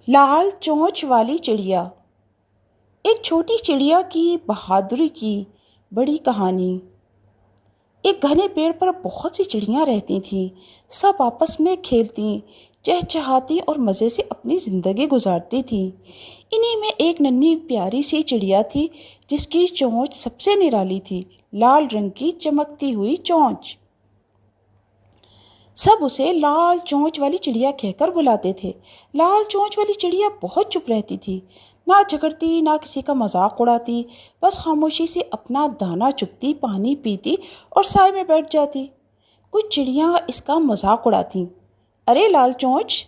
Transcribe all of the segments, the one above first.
لال چونچ والی چڑیا۔ ایک چھوٹی چڑیا کی بہادری کی بڑی کہانی۔ ایک گھنے پیڑ پر بہت سی چڑیاں رہتی تھیں۔ سب آپس میں کھیلتی، چہچہاتی اور مزے سے اپنی زندگی گزارتی تھیں۔ انہی میں ایک ننھی پیاری سی چڑیا تھی جس کی چونچ سب سے نرالی تھی، لال رنگ کی چمکتی ہوئی چونچ۔ سب اسے لال چونچ والی چڑیا کہہ کر بلاتے تھے۔ لال چونچ والی چڑیا بہت چپ رہتی تھی، نہ جھگڑتی نہ کسی کا مذاق اڑاتی، بس خاموشی سے اپنا دانہ چگتی، پانی پیتی اور سائے میں بیٹھ جاتی۔ کچھ چڑیاں اس کا مذاق اڑاتی، ارے لال چونچ،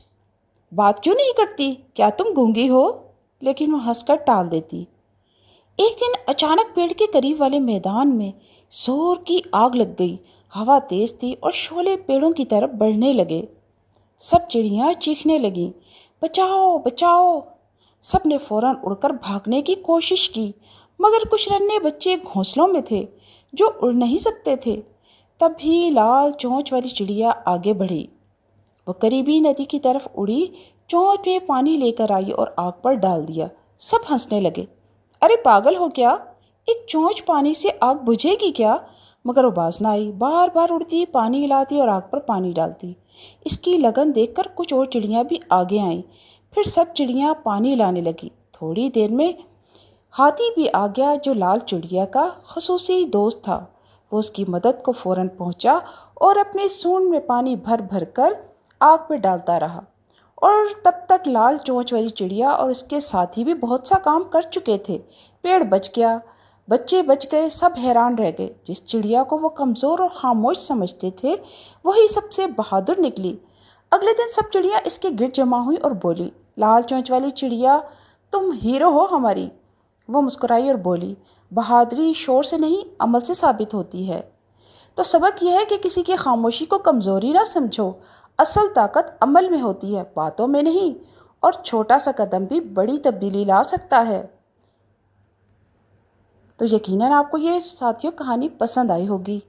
بات کیوں نہیں کرتی؟ کیا تم گونگی ہو؟ لیکن وہ ہنس کر ٹال دیتی۔ ایک دن اچانک پیڑ کے قریب والے میدان میں زور کی آگ لگ گئی۔ ہوا تیز تھی اور شعلے پیڑوں کی طرف بڑھنے لگے۔ سب چڑیاں چیخنے لگیں، بچاؤ بچاؤ! سب نے فوراً اڑ کر بھاگنے کی کوشش کی، مگر کچھ ننھے بچے گھونسلوں میں تھے جو اڑ نہیں سکتے تھے۔ تب بھی لال چونچ والی چڑیا آگے بڑھی۔ وہ قریبی ندی کی طرف اڑی، چونچ میں پانی لے کر آئی اور آگ پر ڈال دیا۔ سب ہنسنے لگے، ارے پاگل ہو کیا؟ ایک چونچ پانی سے آگ بجھے گی کیا؟ مگر وہ باز نہ آئی، بار بار اڑتی، پانی لاتی اور آگ پر پانی ڈالتی۔ اس کی لگن دیکھ کر کچھ اور چڑیاں بھی آگے آئیں۔ پھر سب چڑیاں پانی لانے لگی۔ تھوڑی دیر میں ہاتھی بھی آ گیا جو لال چڑیا کا خصوصی دوست تھا۔ وہ اس کی مدد کو فوراً پہنچا اور اپنے سونڈ میں پانی بھر بھر کر آگ پہ ڈالتا رہا، اور تب تک لال چونچ والی چڑیا اور اس کے ساتھی بھی بہت سا کام کر چکے تھے۔ پیڑ بچ گیا، بچے بچ گئے، سب حیران رہ گئے۔ جس چڑیا کو وہ کمزور اور خاموش سمجھتے تھے وہی سب سے بہادر نکلی۔ اگلے دن سب چڑیاں اس کے گرد جمع ہوئی اور بولی، لال چونچ والی چڑیا، تم ہیرو ہو ہماری۔ وہ مسکرائی اور بولی، بہادری شور سے نہیں، عمل سے ثابت ہوتی ہے۔ تو سبق یہ ہے کہ کسی کی خاموشی کو کمزوری نہ سمجھو، اصل طاقت عمل میں ہوتی ہے، باتوں میں نہیں، اور چھوٹا سا قدم بھی بڑی تبدیلی لا سکتا ہے۔ تو یقیناً آپ کو یہ ساتھیوں کہانی پسند آئی ہوگی۔